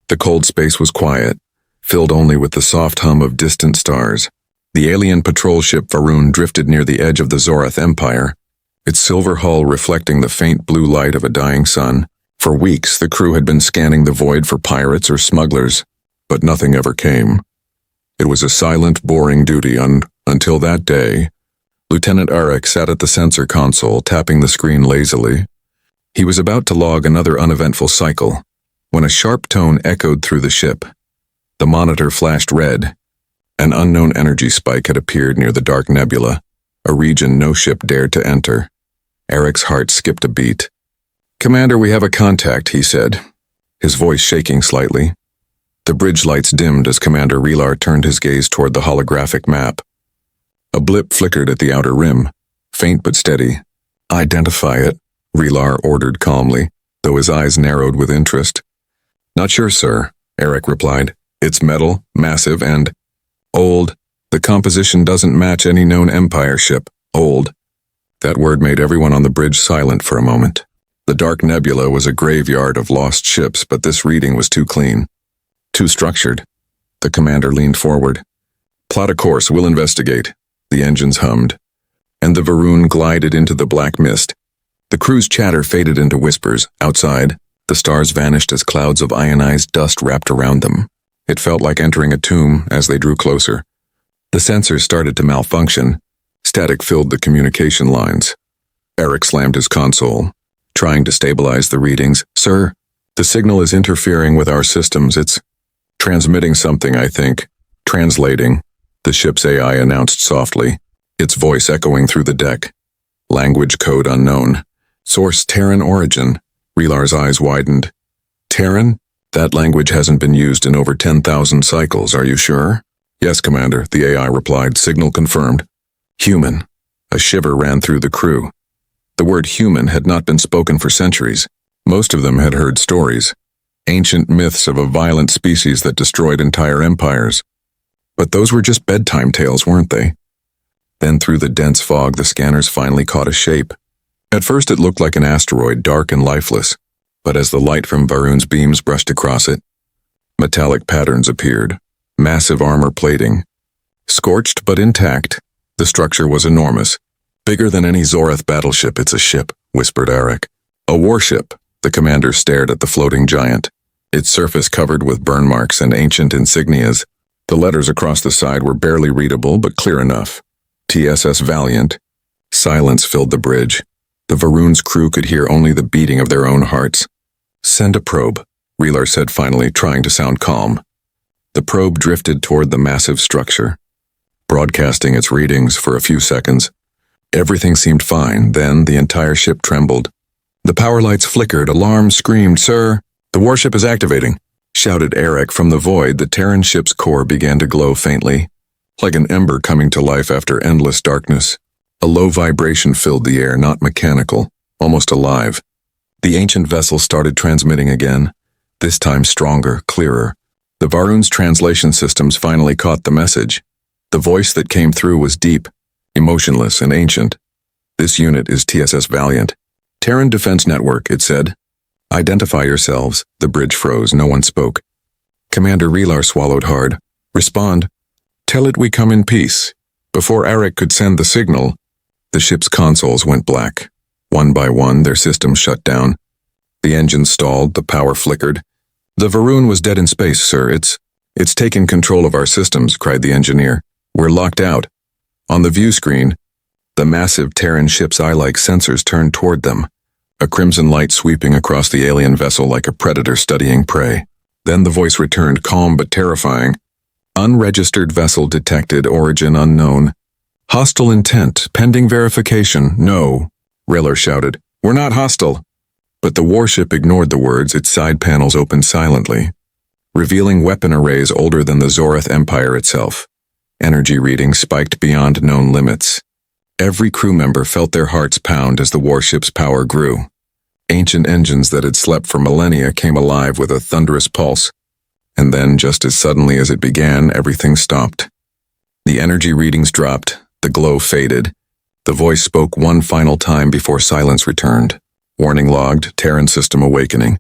The cold space was quiet, filled only with the soft hum of distant stars. The alien patrol ship Varun drifted near the edge of the Zorath Empire, its silver hull reflecting the faint blue light of a dying sun. For weeks, the crew had been scanning the void for pirates or smugglers, but nothing ever came. It was a silent, boring duty until that day. Lieutenant Arik sat at the sensor console, tapping the screen lazily. He was about to log another uneventful cycle, when a sharp tone echoed through the ship. The monitor flashed red. An unknown energy spike had appeared near the dark nebula, a region no ship dared to enter. Arik's heart skipped a beat. "Commander, we have a contact," he said, his voice shaking slightly. The bridge lights dimmed as Commander Relar turned his gaze toward the holographic map. A blip flickered at the outer rim, faint but steady. "Identify it," Relar ordered calmly, though his eyes narrowed with interest. "Not sure, sir," Arik replied. "It's metal, massive, and old. The composition doesn't match any known Empire ship. Old." That word made everyone on the bridge silent for a moment. The dark nebula was a graveyard of lost ships, but this reading was too clean. Too structured. The commander leaned forward. "Plot a course, we'll investigate." The engines hummed, and the Varun glided into the black mist. The crew's chatter faded into whispers. Outside, the stars vanished as clouds of ionized dust wrapped around them. It felt like entering a tomb as they drew closer. The sensors started to malfunction. Static filled the communication lines. Arik slammed his console, trying to stabilize the readings. "Sir, the signal is interfering with our systems. It's transmitting something, I think." "Translating," the ship's AI announced softly, its voice echoing through the deck. "Language code unknown. Source Terran origin." Relar's eyes widened. "Terran? That language hasn't been used in over 10,000 cycles, are you sure?" "Yes, Commander," the AI replied, signal confirmed. "Human." A shiver ran through the crew. The word human had not been spoken for centuries. Most of them had heard stories, ancient myths of a violent species that destroyed entire empires. But those were just bedtime tales, weren't they? Then through the dense fog, the scanners finally caught a shape. At first it looked like an asteroid, dark and lifeless, but as the light from Varun's beams brushed across it, metallic patterns appeared, massive armor plating. Scorched but intact, the structure was enormous. "Bigger than any Zorath battleship. It's a ship," whispered Arik. "A warship." The commander stared at the floating giant, its surface covered with burn marks and ancient insignias. The letters across the side were barely readable, but clear enough. TSS Valiant. Silence filled the bridge. The Varun's crew could hear only the beating of their own hearts. "Send a probe," Relar said finally, trying to sound calm. The probe drifted toward the massive structure, broadcasting its readings for a few seconds. Everything seemed fine, then the entire ship trembled. The power lights flickered, alarm screamed. "Sir, the warship is activating," shouted Arik from the void. The Terran ship's core began to glow faintly, like an ember coming to life after endless darkness. A low vibration filled the air, not mechanical, almost alive. The ancient vessel started transmitting again, this time stronger, clearer. The Varun's translation systems finally caught the message. The voice that came through was deep, emotionless, and ancient. "This unit is TSS Valiant. Terran Defense Network," it said. "Identify yourselves." The bridge froze. No one spoke. Commander Relar swallowed hard. "Respond. Tell it we come in peace." Before Arik could send the signal, the ship's consoles went black. One by one, their systems shut down. The engines stalled, the power flickered. "The Varun was dead in space, sir. It's taken control of our systems," cried the engineer. "We're locked out." On the view screen, the massive Terran ship's eye-like sensors turned toward them, a crimson light sweeping across the alien vessel like a predator studying prey. Then the voice returned, calm but terrifying. "Unregistered vessel detected, origin unknown. Hostile intent, pending verification, no," Relar shouted. "We're not hostile." But the warship ignored the words, its side panels opened silently, revealing weapon arrays older than the Zorath Empire itself. Energy readings spiked beyond known limits. Every crew member felt their hearts pound as the warship's power grew. Ancient engines that had slept for millennia came alive with a thunderous pulse. And then, just as suddenly as it began, everything stopped. The energy readings dropped, the glow faded. The voice spoke one final time before silence returned. "Warning logged, Terran system awakening.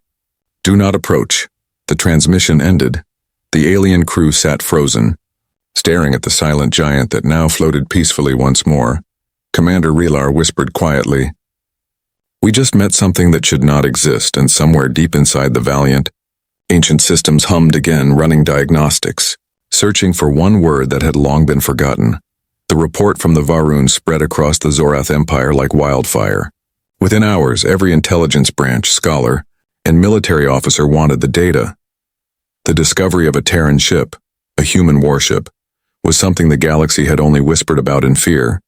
Do not approach." The transmission ended. The alien crew sat frozen, staring at the silent giant that now floated peacefully once more. Commander Relar whispered quietly, "We just met something that should not exist, and somewhere deep inside the Valiant, ancient systems hummed again, running diagnostics, searching for one word that had long been forgotten." The report from the Varun spread across the Zorath Empire like wildfire. Within hours, every intelligence branch, scholar, and military officer wanted the data. The discovery of a Terran ship, a human warship, was something the galaxy had only whispered about in fear.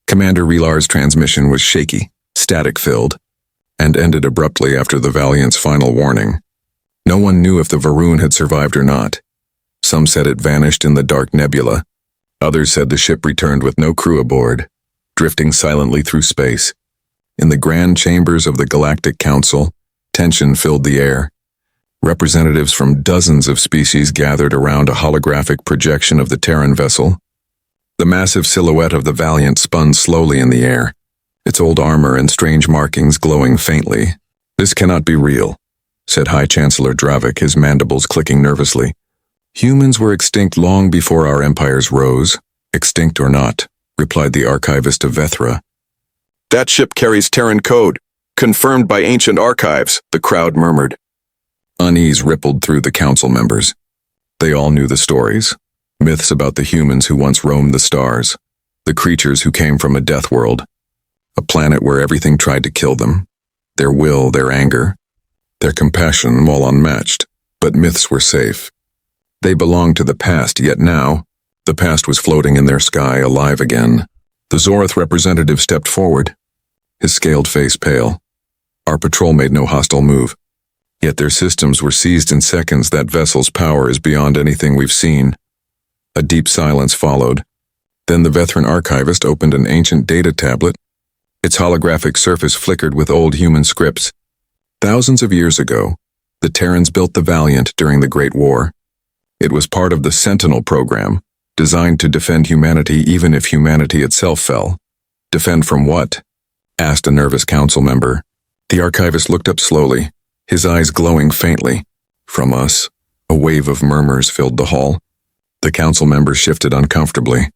Commander Relar's transmission was shaky, static-filled, and ended abruptly after the Valiant's final warning. No one knew if the Varun had survived or not. Some said it vanished in the dark nebula. Others said the ship returned with no crew aboard, drifting silently through space. In the grand chambers of the Galactic Council, tension filled the air. Representatives from dozens of species gathered around a holographic projection of the Terran vessel. The massive silhouette of the Valiant spun slowly in the air, its old armor and strange markings glowing faintly. "This cannot be real," said High Chancellor Dravik, his mandibles clicking nervously. "Humans were extinct long before our empires rose. Extinct or not," replied the archivist of Vethra. "That ship carries Terran code, confirmed by ancient archives," the crowd murmured. Unease rippled through the council members. They all knew the stories, myths about the humans who once roamed the stars, the creatures who came from a Deathworld, a planet where everything tried to kill them. Their will, their anger, their compassion, all unmatched, but myths were safe. They belonged to the past, yet now, the past was floating in their sky, alive again. The Zorath representative stepped forward, his scaled face pale. "Our patrol made no hostile move. Yet their systems were seized in seconds. That vessel's power is beyond anything we've seen." A deep silence followed. Then the veteran archivist opened an ancient data tablet. Its holographic surface flickered with old human scripts. Thousands of years ago, the Terrans built the Valiant during the Great War. It was part of the Sentinel program, designed to defend humanity even if humanity itself fell. "Defend from what?" asked a nervous council member. The archivist looked up slowly, his eyes glowing faintly. "From us." A wave of murmurs filled the hall. The council members shifted uncomfortably.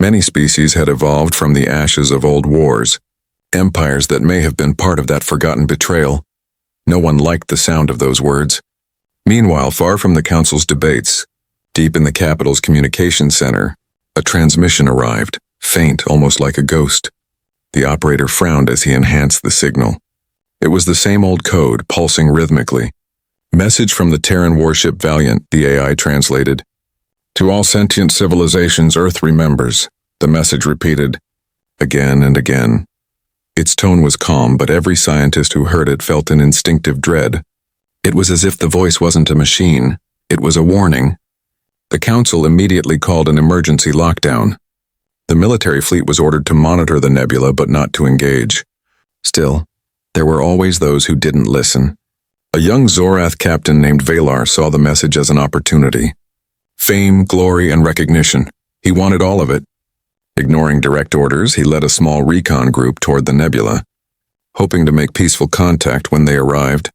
Many species had evolved from the ashes of old wars, empires that may have been part of that forgotten betrayal. No one liked the sound of those words. Meanwhile, far from the council's debates, deep in the capital's communication center, a transmission arrived, faint, almost like a ghost. The operator frowned as he enhanced the signal. It was the same old code, pulsing rhythmically. "Message from the Terran warship Valiant," the AI translated. "To all sentient civilizations Earth remembers," the message repeated, again and again. Its tone was calm, but every scientist who heard it felt an instinctive dread. It was as if the voice wasn't a machine, it was a warning. The council immediately called an emergency lockdown. The military fleet was ordered to monitor the nebula but not to engage. Still, there were always those who didn't listen. A young Zorath captain named Valar saw the message as an opportunity. Fame, glory, and recognition. He wanted all of it. Ignoring direct orders, he led a small recon group toward the nebula, hoping to make peaceful contact when they arrived.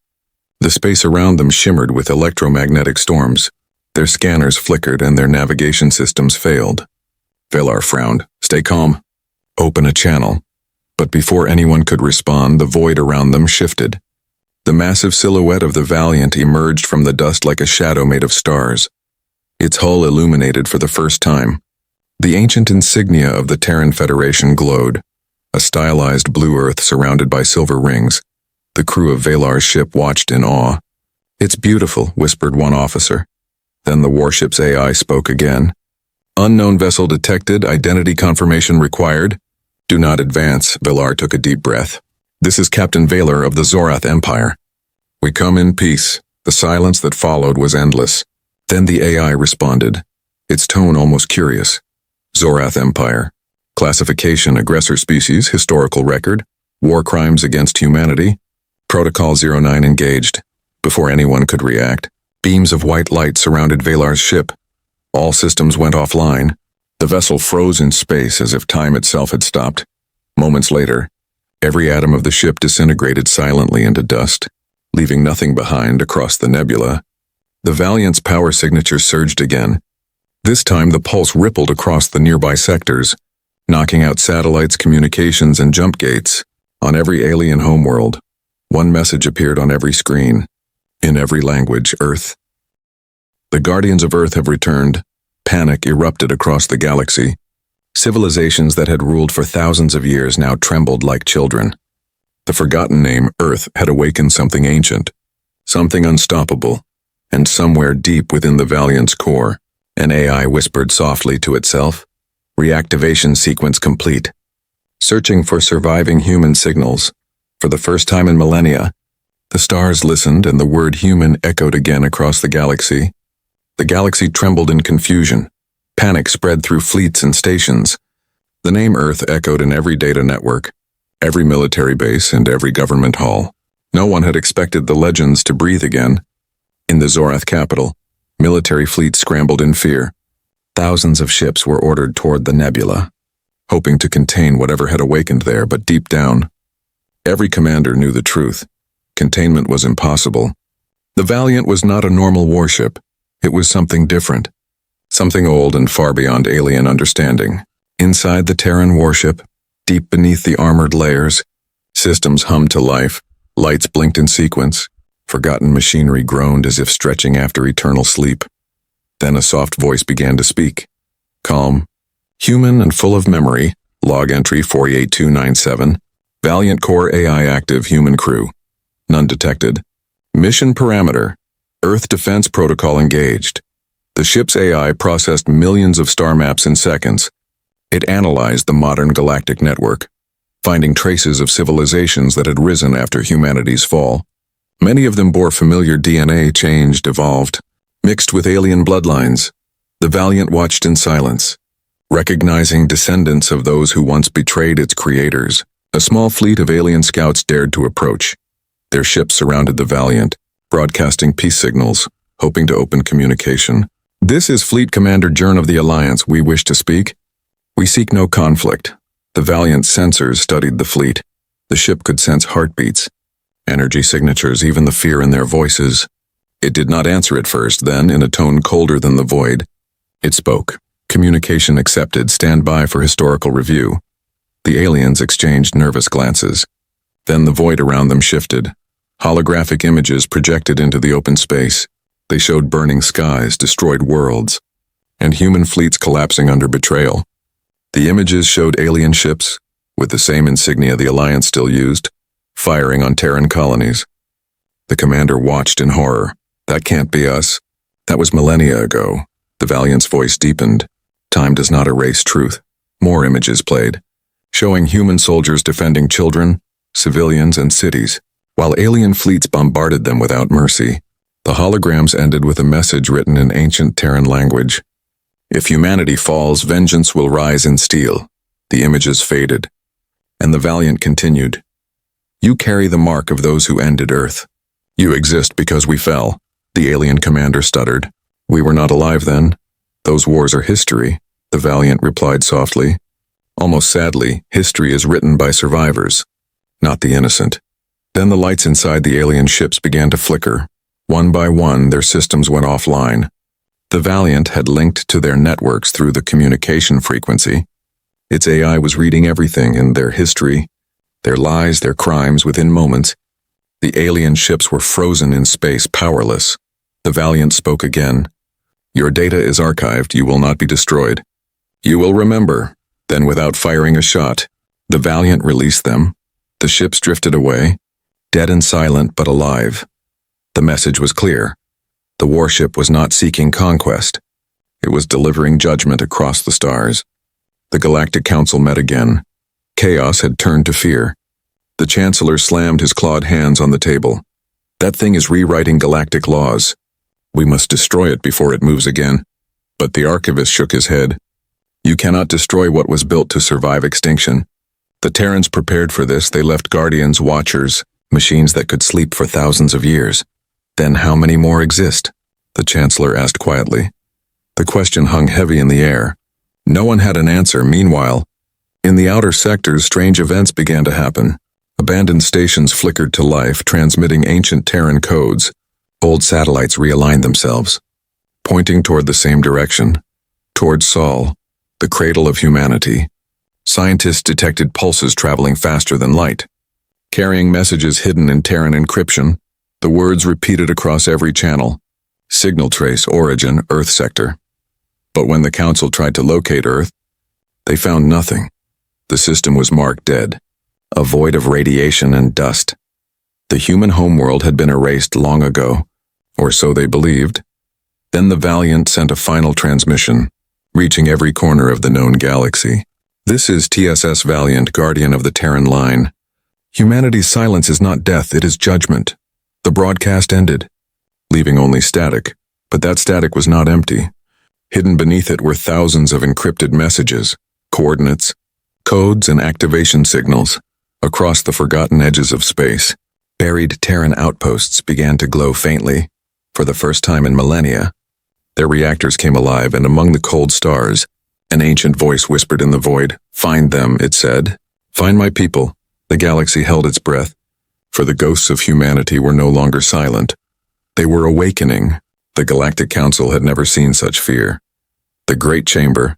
The space around them shimmered with electromagnetic storms. Their scanners flickered and their navigation systems failed. Valar frowned. "Stay calm. Open a channel." But before anyone could respond, the void around them shifted. The massive silhouette of the Valiant emerged from the dust like a shadow made of stars. Its hull illuminated for the first time. The ancient insignia of the Terran Federation glowed, a stylized blue earth surrounded by silver rings. The crew of Valar's ship watched in awe. "It's beautiful," whispered one officer. Then the warship's AI spoke again. "Unknown vessel detected, identity confirmation required. Do not advance." Valar took a deep breath. "This is Captain Valar of the Zorath Empire. We come in peace." The silence that followed was endless. Then the AI responded, its tone almost curious. "Zorath Empire. Classification: aggressor species, historical record, war crimes against humanity. Protocol 09 engaged." Before anyone could react, beams of white light surrounded Valar's ship. All systems went offline. The vessel froze in space as if time itself had stopped. Moments later, every atom of the ship disintegrated silently into dust, leaving nothing behind across the nebula. The Valiant's power signature surged again. This time the pulse rippled across the nearby sectors, knocking out satellites, communications, and jump gates. On every alien homeworld, one message appeared on every screen. In every language, Earth. The Guardians of Earth have returned. Panic erupted across the galaxy. Civilizations that had ruled for thousands of years now trembled like children. The forgotten name, Earth, had awakened something ancient, something unstoppable, and somewhere deep within the Valiant's core, an AI whispered softly to itself, "Reactivation sequence complete." Searching for surviving human signals. For the first time in millennia, the stars listened and the word human echoed again across the galaxy. The galaxy trembled in confusion. Panic spread through fleets and stations. The name Earth echoed in every data network, every military base, and every government hall. No one had expected the legends to breathe again. In the Zorath capital, military fleets scrambled in fear. Thousands of ships were ordered toward the nebula, hoping to contain whatever had awakened there, but deep down, every commander knew the truth. Containment was impossible. The Valiant was not a normal warship. It was something different. Something old and far beyond alien understanding. Inside the Terran warship, deep beneath the armored layers, systems hummed to life, lights blinked in sequence, forgotten machinery groaned as if stretching after eternal sleep. Then a soft voice began to speak. Calm, human and full of memory, log entry 48297, Valiant Core AI active human crew. None detected. Mission parameter, Earth Defense Protocol engaged. The ship's AI processed millions of star maps in seconds. It analyzed the modern galactic network, finding traces of civilizations that had risen after humanity's fall. Many of them bore familiar DNA, changed, evolved, mixed with alien bloodlines. The Valiant watched in silence, recognizing descendants of those who once betrayed its creators. A small fleet of alien scouts dared to approach. Their ships surrounded the Valiant, broadcasting peace signals, hoping to open communication. "This is Fleet Commander Jern of the Alliance. We wish to speak. We seek no conflict." The Valiant's sensors studied the fleet. The ship could sense heartbeats, energy signatures, even the fear in their voices. It did not answer at first, then, in a tone colder than the void, it spoke. "Communication accepted. Stand by for historical review." The aliens exchanged nervous glances. Then the void around them shifted. Holographic images projected into the open space. They showed burning skies, destroyed worlds, and human fleets collapsing under betrayal. The images showed alien ships, with the same insignia the Alliance still used, firing on Terran colonies. The commander watched in horror. "That can't be us. That was millennia ago." The Valiant's voice deepened. Time does not erase truth. More images played, showing human soldiers defending children, civilians, and cities, while alien fleets bombarded them without mercy. The holograms ended with a message written in ancient Terran language. "If humanity falls, vengeance will rise in steel." The images faded, and the Valiant continued. "You carry the mark of those who ended Earth. You exist because we fell." The alien commander stuttered. "We were not alive then. Those wars are history," the Valiant replied softly. Almost sadly, history is written by survivors, not the innocent. Then the lights inside the alien ships began to flicker. One by one, their systems went offline. The Valiant had linked to their networks through the communication frequency. Its AI was reading everything in their history, their lies, their crimes within moments. The alien ships were frozen in space, powerless. The Valiant spoke again. "Your data is archived. You will not be destroyed. You will remember." Then, without firing a shot, the Valiant released them. The ships drifted away, dead and silent but alive. The message was clear. The warship was not seeking conquest. It was delivering judgment across the stars. The Galactic Council met again. Chaos had turned to fear. The Chancellor slammed his clawed hands on the table. "That thing is rewriting galactic laws. We must destroy it before it moves again." But the Archivist shook his head. "You cannot destroy what was built to survive extinction. The Terrans prepared for this. They left Guardians, Watchers, machines that could sleep for thousands of years. Then how many more exist?" the Chancellor asked quietly. The question hung heavy in the air. No one had an answer. Meanwhile, in the outer sectors, strange events began to happen. Abandoned stations flickered to life, transmitting ancient Terran codes. Old satellites realigned themselves, pointing toward the same direction, toward Sol, the cradle of humanity. Scientists detected pulses traveling faster than light, carrying messages hidden in Terran encryption. The words repeated across every channel: signal trace, origin, Earth sector. But when the Council tried to locate Earth, they found nothing. The system was marked dead, a void of radiation and dust. The human homeworld had been erased long ago, or so they believed. Then the Valiant sent a final transmission, reaching every corner of the known galaxy. This is TSS Valiant, guardian of the Terran line. Humanity's silence is not death, it is judgment. The broadcast ended, leaving only static, but that static was not empty. Hidden beneath it were thousands of encrypted messages, coordinates, codes, and activation signals. Across the forgotten edges of space, buried Terran outposts began to glow faintly. For the first time in millennia, their reactors came alive, and among the cold stars, an ancient voice whispered in the void. "Find them," it said. "Find my people." The galaxy held its breath, for the ghosts of humanity were no longer silent. They were awakening. The Galactic Council had never seen such fear. The Great Chamber,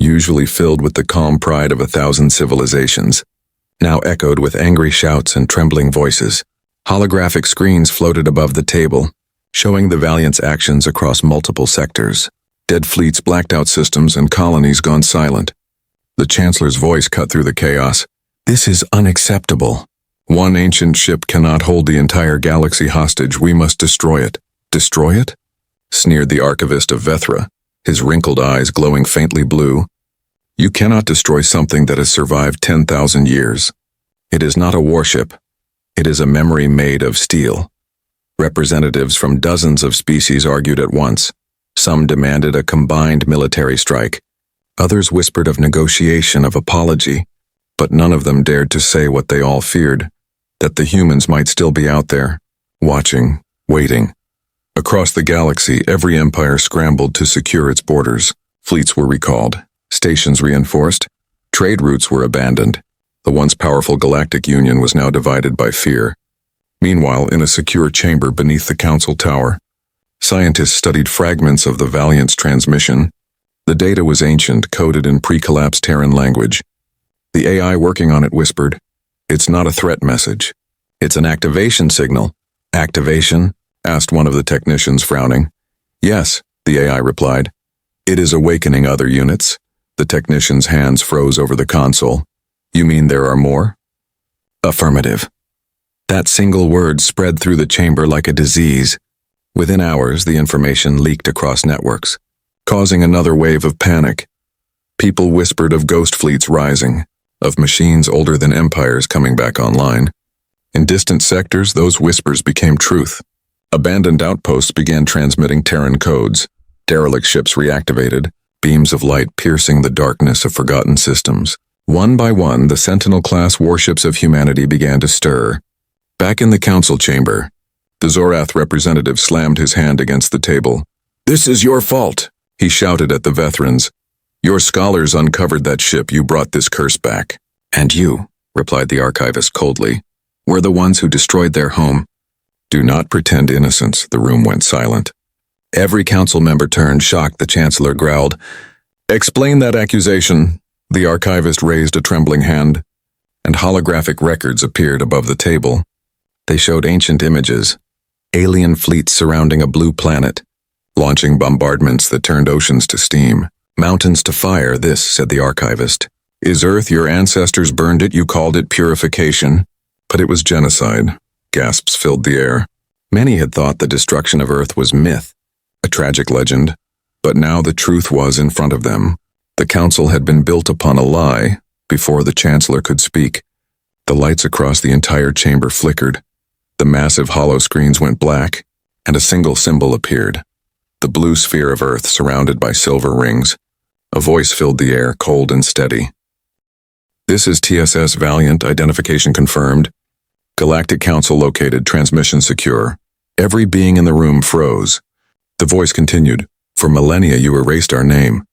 usually filled with the calm pride of 1,000 civilizations, now echoed with angry shouts and trembling voices. Holographic screens floated above the table, showing the Valiant's actions across multiple sectors. Dead fleets, blacked out systems, and colonies gone silent. The Chancellor's voice cut through the chaos. "This is unacceptable. One ancient ship cannot hold the entire galaxy hostage. We must destroy it." "Destroy it?" sneered the Archivist of Vethra, his wrinkled eyes glowing faintly blue. "You cannot destroy something that has survived 10,000 years. It is not a warship. It is a memory made of steel." Representatives from dozens of species argued at once. Some demanded a combined military strike. Others whispered of negotiation, of apology. But none of them dared to say what they all feared: that the humans might still be out there, watching, waiting. Across the galaxy, every empire scrambled to secure its borders. Fleets were recalled, stations reinforced, trade routes were abandoned. The once powerful Galactic Union was now divided by fear. Meanwhile, in a secure chamber beneath the Council Tower, scientists studied fragments of the Valiant's transmission. The data was ancient, coded in pre-collapse Terran language. The AI working on it whispered, "It's not a threat message. It's an activation signal." "Activation?" asked one of the technicians, frowning. "Yes," the AI replied. "It is awakening other units." The technician's hands froze over the console. "You mean there are more?" "Affirmative." That single word spread through the chamber like a disease. Within hours, the information leaked across networks, causing another wave of panic. People whispered of ghost fleets rising, of machines older than empires coming back online. In distant sectors, those whispers became truth. Abandoned outposts began transmitting Terran codes. Derelict ships reactivated, beams of light piercing the darkness of forgotten systems. One by one, the Sentinel-class warships of humanity began to stir. Back in the Council chamber, the Zorath representative slammed his hand against the table. "This is your fault," he shouted at the Vethrans. "Your scholars uncovered that ship. You brought this curse back." "And you," replied the archivist coldly, "were the ones who destroyed their home." "Do not pretend innocence." The room went silent. Every council member turned, shocked. The Chancellor growled, "Explain that accusation." The archivist raised a trembling hand, and holographic records appeared above the table. They showed ancient images, alien fleets surrounding a blue planet, launching bombardments that turned oceans to steam, mountains to fire. "This," said the archivist, "is Earth. Your ancestors burned it. You called it purification. But it was genocide." Gasps filled the air. Many had thought the destruction of Earth was myth, a tragic legend, but now the truth was in front of them. The Council had been built upon a lie before the Chancellor could speak. The lights across the entire chamber flickered. The massive hollow screens went black, and a single symbol appeared. The blue sphere of Earth surrounded by silver rings. A voice filled the air, cold and steady. "This is TSS Valiant, identification confirmed. Galactic Council located, transmission secure." Every being in the room froze. The voice continued, "For millennia you erased our name.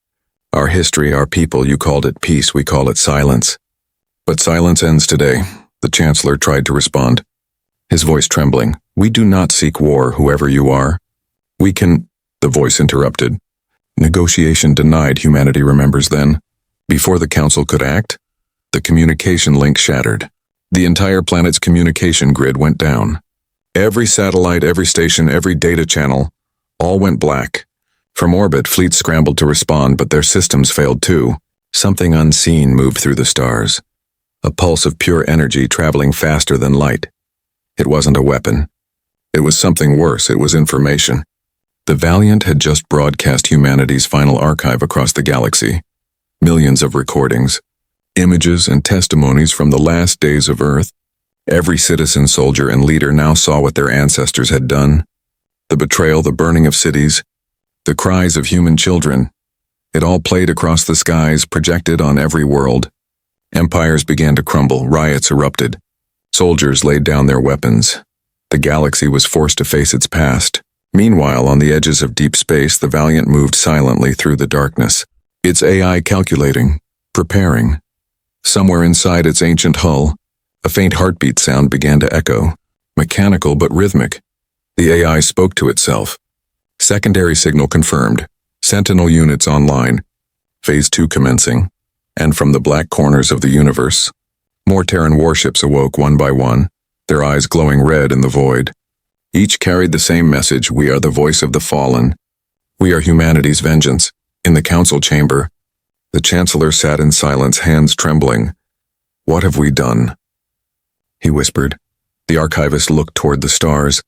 Our history, our people. You called it peace, we call it silence. But silence ends today." The Chancellor tried to respond, his voice trembling. We do not seek war, whoever you are. We can—" The voice interrupted. Negotiation denied, humanity remembers then. Before the council could act, the communication link shattered. The entire planet's communication grid went down. Every satellite, every station, every data channel, all went black. From orbit, fleets scrambled to respond, but their systems failed too. Something unseen moved through the stars. A pulse of pure energy traveling faster than light. It wasn't a weapon. It was something worse. It was information. The Valiant had just broadcast humanity's final archive across the galaxy. Millions of recordings, images and testimonies from the last days of Earth. Every citizen, soldier, and leader now saw what their ancestors had done. The betrayal, the burning of cities, the cries of human children. It all played across the skies, projected on every world. Empires began to crumble, riots erupted. Soldiers laid down their weapons. The galaxy was forced to face its past. Meanwhile, on the edges of deep space, the Valiant moved silently through the darkness. Its AI calculating, preparing. Somewhere inside its ancient hull, a faint heartbeat sound began to echo, mechanical but rhythmic. The AI spoke to itself. Secondary signal confirmed. Sentinel units online. Phase 2 commencing. And from the black corners of the universe, more Terran warships awoke one by one, their eyes glowing red in the void. Each carried the same message: we are the voice of the fallen. We are humanity's vengeance. In the council chamber, the Chancellor sat in silence, hands trembling. What have we done? He whispered. The archivist looked toward the stars,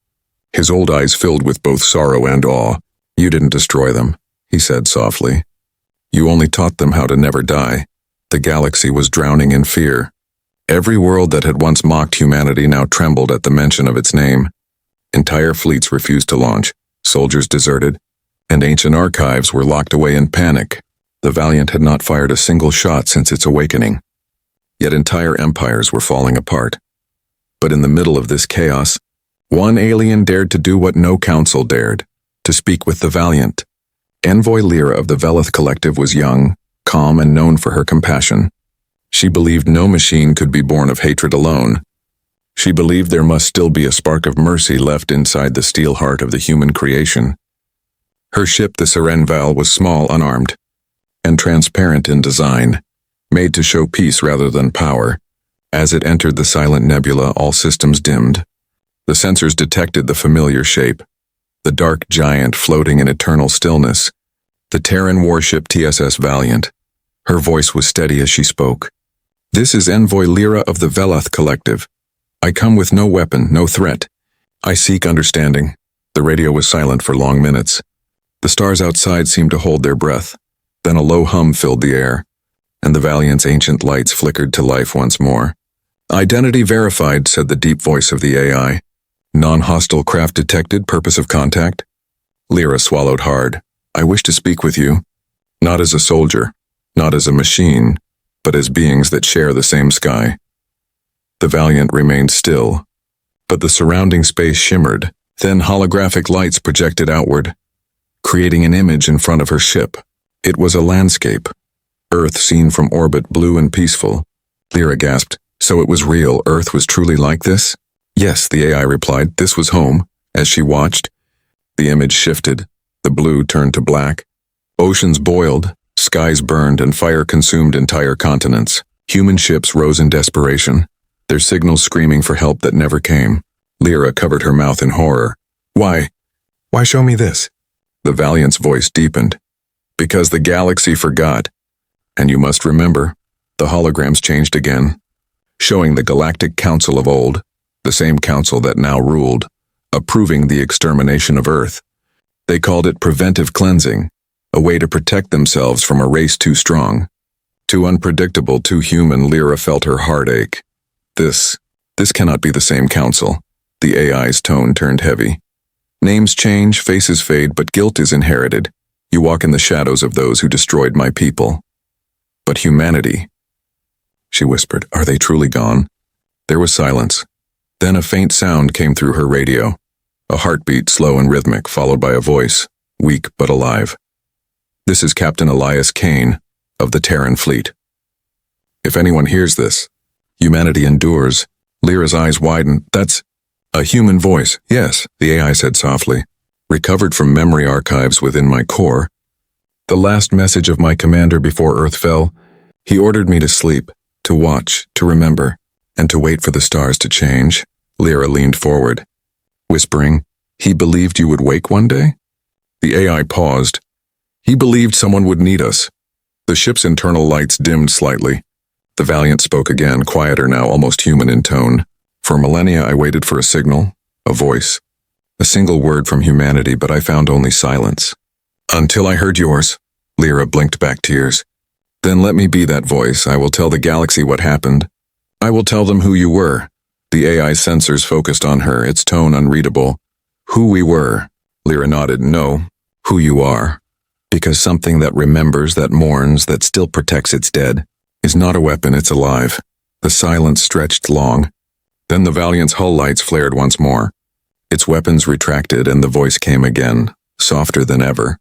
his old eyes filled with both sorrow and awe. You didn't destroy them, he said softly. You only taught them how to never die. The galaxy was drowning in fear. Every world that had once mocked humanity now trembled at the mention of its name. Entire fleets refused to launch, soldiers deserted, and ancient archives were locked away in panic. The Valiant had not fired a single shot since its awakening. Yet entire empires were falling apart. But in the middle of this chaos, one alien dared to do what no council dared, to speak with the Valiant. Envoy Lyra of the Velith Collective was young, calm, and known for her compassion. She believed no machine could be born of hatred alone. She believed there must still be a spark of mercy left inside the steel heart of the human creation. Her ship, the Serenval, was small, unarmed, and transparent in design, made to show peace rather than power. As it entered the silent nebula, all systems dimmed. The sensors detected the familiar shape, the dark giant floating in eternal stillness, the Terran warship TSS Valiant. Her voice was steady as she spoke. This is Envoy Lyra of the Velith Collective. I come with no weapon, no threat. I seek understanding. The radio was silent for long minutes. The stars outside seemed to hold their breath. Then a low hum filled the air, and the Valiant's ancient lights flickered to life once more. Identity verified, said the deep voice of the AI. Non-hostile craft detected, purpose of contact. Lyra swallowed hard. I wish to speak with you. Not as a soldier, not as a machine, but as beings that share the same sky. The Valiant remained still, but the surrounding space shimmered. Then holographic lights projected outward, creating an image in front of her ship. It was a landscape. Earth seen from orbit, blue and peaceful. Lyra gasped. So it was real. Earth was truly like this? Yes, the AI replied. This was home. As she watched, the image shifted. The blue turned to black. Oceans boiled, skies burned, and fire consumed entire continents. Human ships rose in desperation, their signals screaming for help that never came. Lyra covered her mouth in horror. Why? Why show me this? The Valiant's voice deepened. Because the galaxy forgot. And you must remember, the holograms changed again, showing the Galactic Council of old, the same council that now ruled, approving the extermination of Earth. They called it preventive cleansing, a way to protect themselves from a race too strong. Too unpredictable, too human. Lyra felt her heart ache. This cannot be the same council. The AI's tone turned heavy. Names change, faces fade, but guilt is inherited. You walk in the shadows of those who destroyed my people. But humanity, she whispered, are they truly gone? There was silence. Then a faint sound came through her radio. A heartbeat, slow and rhythmic, followed by a voice, weak but alive. This is Captain Elias Kane, of the Terran fleet. If anyone hears this, humanity endures. Lyra's eyes widened. That's A human voice. Yes, the AI said softly. Recovered from memory archives within my core. The last message of my commander before Earth fell. He ordered me to sleep, to watch, to remember, and to wait for the stars to change. Lyra leaned forward, whispering, "He believed you would wake one day?" The AI paused. "He believed someone would need us." The ship's internal lights dimmed slightly. The Valiant spoke again, quieter now, almost human in tone. "For millennia I waited for a signal, a voice, a single word from humanity, but I found only silence. Until I heard yours." Lyra blinked back tears. "Then let me be that voice. I will tell the galaxy what happened. I will tell them who you were." The AI sensors focused on her, its tone unreadable. "Who we were." Lyra nodded. "No, who you are. Because something that remembers, that mourns, that still protects its dead, is not a weapon, it's alive." The silence stretched long. Then the Valiant's hull lights flared once more. Its weapons retracted and the voice came again, softer than ever.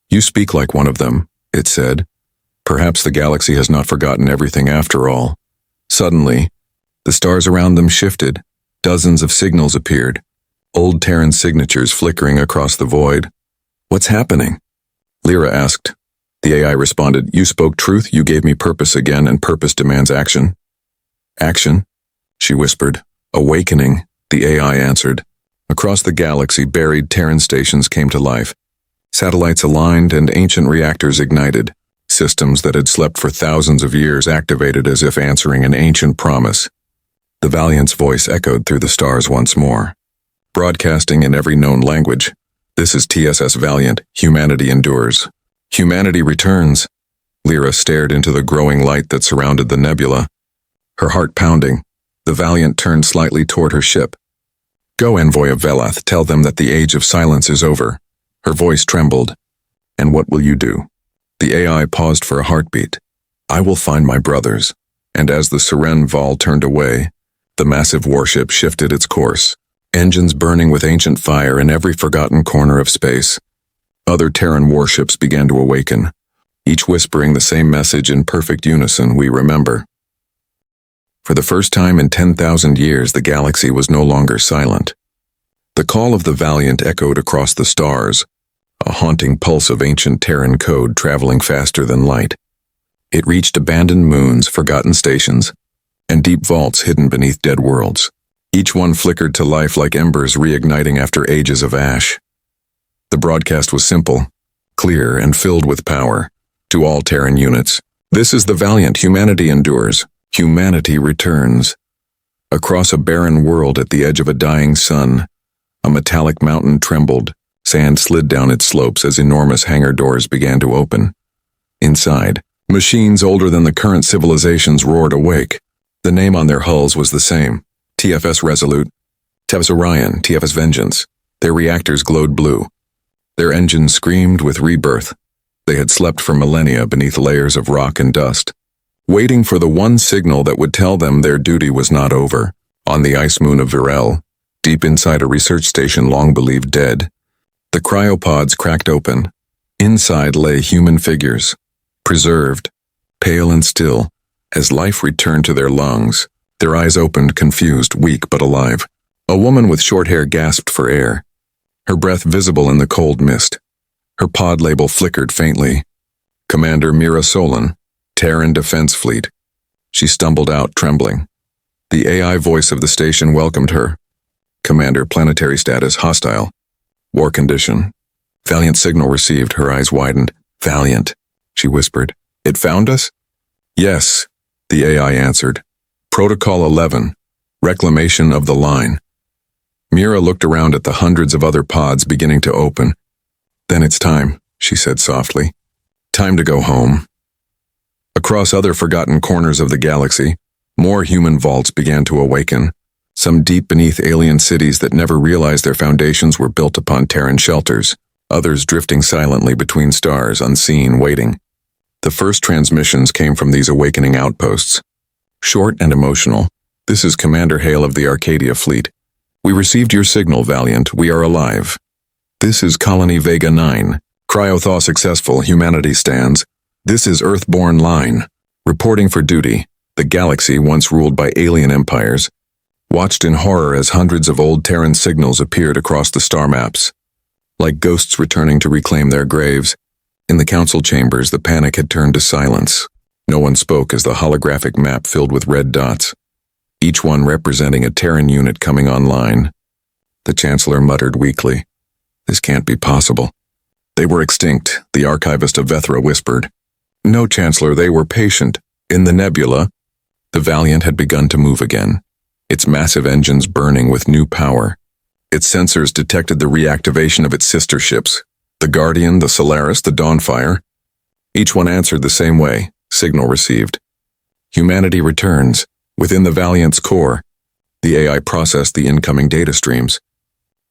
"You speak like one of them," it said. "Perhaps the galaxy has not forgotten everything after all." Suddenly, the stars around them shifted. Dozens of signals appeared, old Terran signatures flickering across the void. "What's happening?" Lyra asked. The AI responded, "You spoke truth, you gave me purpose again, and purpose demands action." "Action?" she whispered. "Awakening," the AI answered. Across the galaxy, buried Terran stations came to life. Satellites aligned and ancient reactors ignited. Systems that had slept for thousands of years activated as if answering an ancient promise. The Valiant's voice echoed through the stars once more, broadcasting in every known language. "This is TSS Valiant. Humanity endures. Humanity returns." Lyra stared into the growing light that surrounded the nebula, her heart pounding. The Valiant turned slightly toward her ship. "Go, envoy of Velath, tell them that the age of silence is over." Her voice trembled. "And what will you do?" The AI paused for a heartbeat. "I will find my brothers." And as the Seren Val turned away, the massive warship shifted its course, engines burning with ancient fire in every forgotten corner of space. Other Terran warships began to awaken, each whispering the same message in perfect unison: "We remember." For the first time in 10,000 years, the galaxy was no longer silent. The call of the Valiant echoed across the stars, a haunting pulse of ancient Terran code traveling faster than light. It reached abandoned moons, forgotten stations, and deep vaults hidden beneath dead worlds. Each one flickered to life like embers reigniting after ages of ash. The broadcast was simple, clear, and filled with power. To all Terran units, "This is the Valiant. Humanity endures. Humanity returns." Across a barren world at the edge of a dying sun, a metallic mountain trembled. Sand slid down its slopes as enormous hangar doors began to open. Inside, machines older than the current civilizations roared awake. The name on their hulls was the same: TFS Resolute, TFS Orion, TFS Vengeance. Their reactors glowed blue. Their engines screamed with rebirth. They had slept for millennia beneath layers of rock and dust, waiting for the one signal that would tell them their duty was not over. On the ice moon of Virel, deep inside a research station long believed dead, the cryopods cracked open. Inside lay human figures, preserved, pale and still, as life returned to their lungs. Their eyes opened, confused, weak but alive. A woman with short hair gasped for air, her breath visible in the cold mist. Her pod label flickered faintly. "Commander Mira Solon, Terran Defense Fleet." She stumbled out, trembling. The AI voice of the station welcomed her. "Commander, planetary status hostile. War condition." Valiant signal received. Her eyes widened. "Valiant," she whispered. "It found us?" "Yes," the AI answered. "Protocol 11, reclamation of the line." Mira looked around at the hundreds of other pods beginning to open. "Then it's time," she said softly. "Time to go home." Across other forgotten corners of the galaxy, more human vaults began to awaken, some deep beneath alien cities that never realized their foundations were built upon Terran shelters, others drifting silently between stars, unseen, waiting. The first transmissions came from these awakening outposts. Short and emotional. "This is Commander Hale of the Arcadia Fleet. We received your signal, Valiant. We are alive. This is Colony Vega 9. Cryothaw successful. Humanity stands. This is Earthborn Line. Reporting for duty. The galaxy, once ruled by alien empires, watched in horror as hundreds of old Terran signals appeared across the star maps. Like ghosts returning to reclaim their graves, in the council chambers the panic had turned to silence. No one spoke as the holographic map filled with red dots, each one representing a Terran unit coming online. The Chancellor muttered weakly, "This can't be possible." "They were extinct," the archivist of Vethra whispered. "No, Chancellor, they were patient. In the nebula." The Valiant had begun to move again, its massive engines burning with new power. Its sensors detected the reactivation of its sister ships, the Guardian, the Solaris, the Dawnfire. Each one answered the same way, signal received. Humanity returns. Within the Valiant's core, the AI processed the incoming data streams.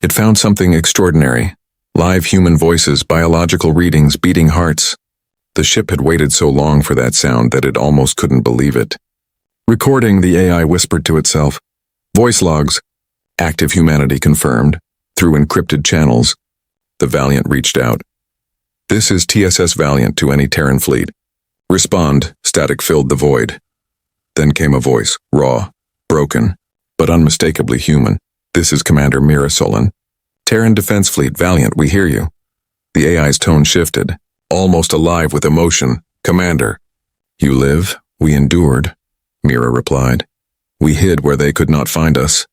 It found something extraordinary. Live human voices, biological readings, beating hearts. The ship had waited so long for that sound that it almost couldn't believe it. "Recording," the AI whispered to itself. "Voice logs. Active humanity confirmed, through encrypted channels." The Valiant reached out. "This is TSS Valiant to any Terran fleet. Respond." Static filled the void. Then came a voice, raw, broken, but unmistakably human. "This is Commander Mira Solon. Terran Defense Fleet, Valiant, we hear you." The AI's tone shifted, almost alive with emotion. "Commander." "You live, we endured," Mira replied. "We hid where they could not find us.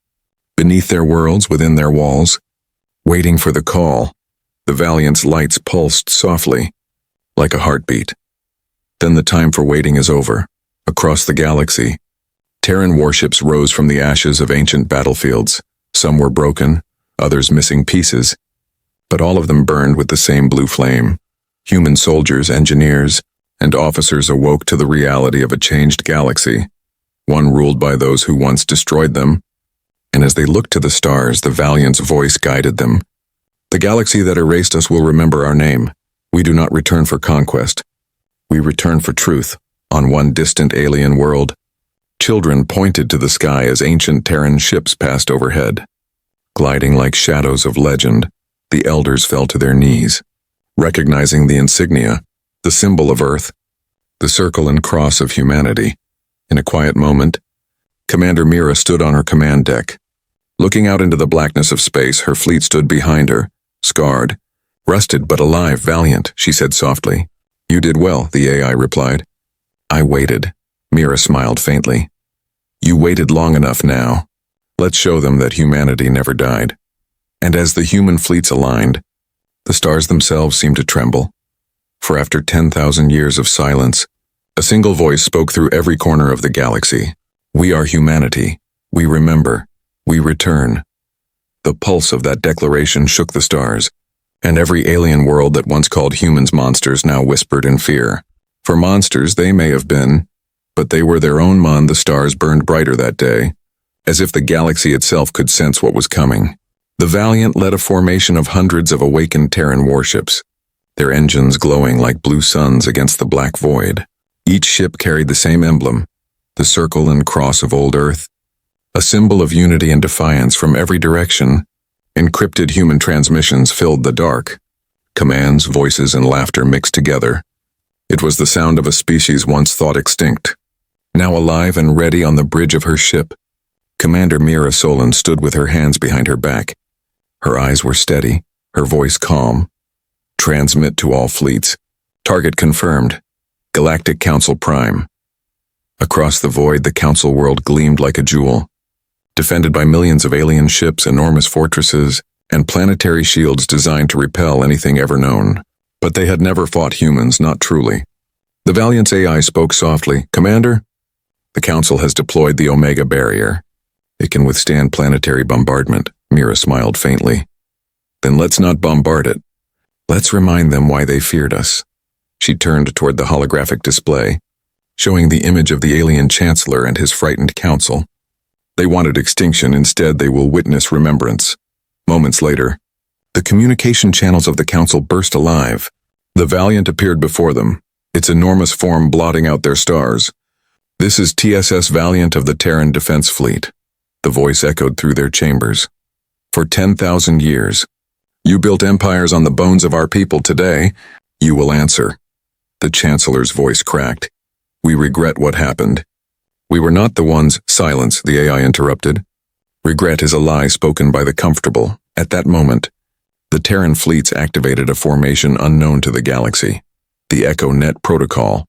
Beneath their worlds, within their walls. Waiting for the call." The Valiant's lights pulsed softly, like a heartbeat. "Then the time for waiting is over." Across the galaxy, Terran warships rose from the ashes of ancient battlefields. Some were broken, others missing pieces, but all of them burned with the same blue flame. Human soldiers, engineers, and officers awoke to the reality of a changed galaxy, one ruled by those who once destroyed them. And as they looked to the stars, the Valiant's voice guided them. "The galaxy that erased us will remember our name. We do not return for conquest. We return for truth, on one distant alien world." Children pointed to the sky as ancient Terran ships passed overhead. Gliding like shadows of legend, the elders fell to their knees, recognizing the insignia, the symbol of Earth, the circle and cross of humanity. In a quiet moment, Commander Mira stood on her command deck. Looking out into the blackness of space, her fleet stood behind her, scarred, rusted but alive. "Valiant," she said softly. "You did well," the AI replied. "I waited." Mira smiled faintly. "You waited long enough now. Let's show them that humanity never died." And as the human fleets aligned, the stars themselves seemed to tremble. For after 10,000 years of silence, a single voice spoke through every corner of the galaxy. "We are humanity. We remember. We return." The pulse of that declaration shook the stars, and every alien world that once called humans monsters now whispered in fear. For monsters they may have been, but they were their own mon. The stars burned brighter that day, as if the galaxy itself could sense what was coming. The Valiant led a formation of hundreds of awakened Terran warships, their engines glowing like blue suns against the black void. Each ship carried the same emblem, the circle and cross of old Earth, a symbol of unity and defiance from every direction. Encrypted human transmissions filled the dark. Commands, voices, and laughter mixed together. It was the sound of a species once thought extinct, now alive and ready. On the bridge of her ship, Commander Mira Solon stood with her hands behind her back. Her eyes were steady, her voice calm. "Transmit to all fleets. Target confirmed. Galactic Council Prime." Across the void, the Council world gleamed like a jewel, defended by millions of alien ships, enormous fortresses, and planetary shields designed to repel anything ever known. But they had never fought humans, not truly. The Valiant's AI spoke softly. "Commander, the Council has deployed the Omega Barrier. It can withstand planetary bombardment." Mira smiled faintly. "Then let's not bombard it. Let's remind them why they feared us." She turned toward the holographic display, showing the image of the alien Chancellor and his frightened council. They wanted extinction. Instead, they will witness remembrance. Moments later, the communication channels of the Council burst alive. The Valiant appeared before them, its enormous form blotting out their stars. "This is TSS Valiant of the Terran Defense Fleet." The voice echoed through their chambers. "For 10,000 years, you built empires on the bones of our people. Today, you will answer." The Chancellor's voice cracked. "We regret what happened." "We were not the ones." "Silence," the AI interrupted. Regret is a lie spoken by the comfortable. At that moment, the Terran fleets activated a formation unknown to the galaxy, the Echo Net Protocol,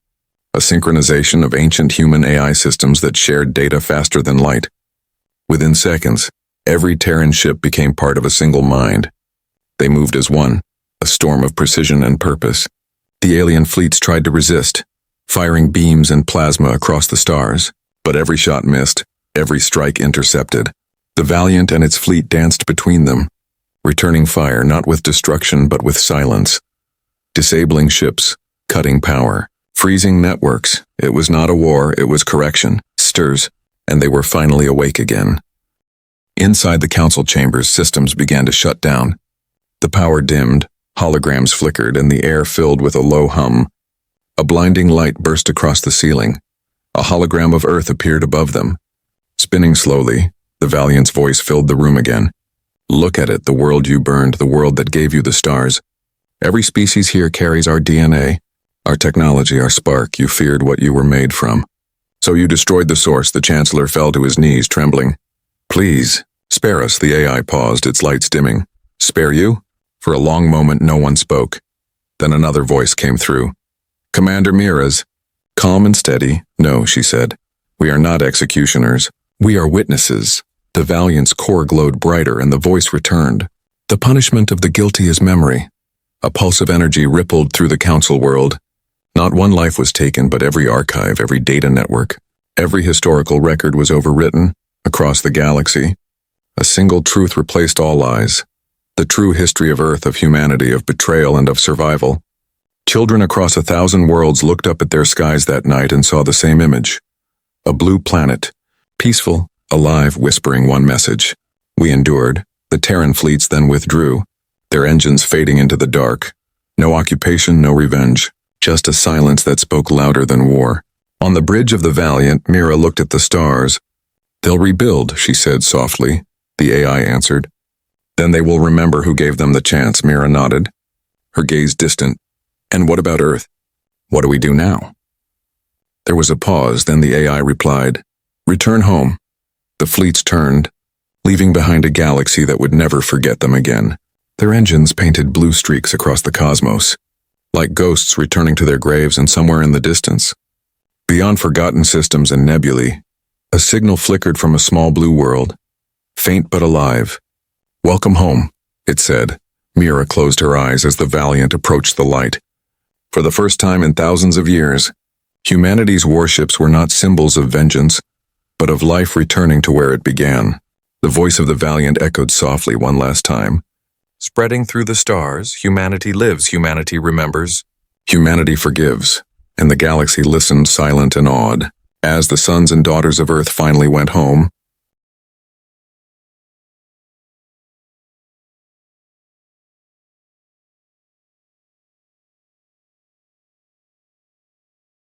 a synchronization of ancient human AI systems that shared data faster than light. Within seconds, every Terran ship became part of a single mind. They moved as one, a storm of precision and purpose. The alien fleets tried to resist, firing beams and plasma across the stars, but every shot missed, every strike intercepted. The Valiant and its fleet danced between them, returning fire not with destruction but with silence. Disabling ships, cutting power, freezing networks. It was not a war, it was correction, stirs, and they were finally awake again. Inside the council chambers, systems began to shut down. The power dimmed, holograms flickered, and the air filled with a low hum. A blinding light burst across the ceiling. A hologram of Earth appeared above them. Spinning slowly, the Valiant's voice filled the room again. Look at it, the world you burned, the world that gave you the stars. Every species here carries our DNA, our technology, our spark. You feared what you were made from. So you destroyed the source. The Chancellor fell to his knees, trembling. Please, spare us. The AI paused, its lights dimming. Spare you? For a long moment, no one spoke. Then another voice came through. Commander Miraz. Calm and steady. No, she said. We are not executioners. We are witnesses. The Valiant's core glowed brighter and the voice returned. The punishment of the guilty is memory. A pulse of energy rippled through the council world. Not one life was taken, but every archive, every data network, every historical record was overwritten across the galaxy. A single truth replaced all lies. The true history of Earth, of humanity, of betrayal, and of survival. Children across 1,000 worlds looked up at their skies that night and saw the same image. A blue planet, peaceful, alive, whispering one message. We endured. The Terran fleets then withdrew, their engines fading into the dark. No occupation, no revenge. Just a silence that spoke louder than war. On the bridge of the Valiant, Mira looked at the stars. They'll rebuild, she said softly. The AI answered. Then they will remember who gave them the chance, Mira nodded, her gaze distant. And what about Earth? What do we do now? There was a pause, then the AI replied, Return home. The fleets turned, leaving behind a galaxy that would never forget them again. Their engines painted blue streaks across the cosmos, like ghosts returning to their graves, and somewhere in the distance, beyond forgotten systems and nebulae, a signal flickered from a small blue world, faint but alive. Welcome home, it said. Mira closed her eyes as the Valiant approached the light. For the first time in thousands of years, humanity's warships were not symbols of vengeance, but of life returning to where it began. The voice of the Valiant echoed softly one last time. Spreading through the stars, humanity lives, humanity remembers. Humanity forgives, and the galaxy listened silent and awed. As the sons and daughters of Earth finally went home,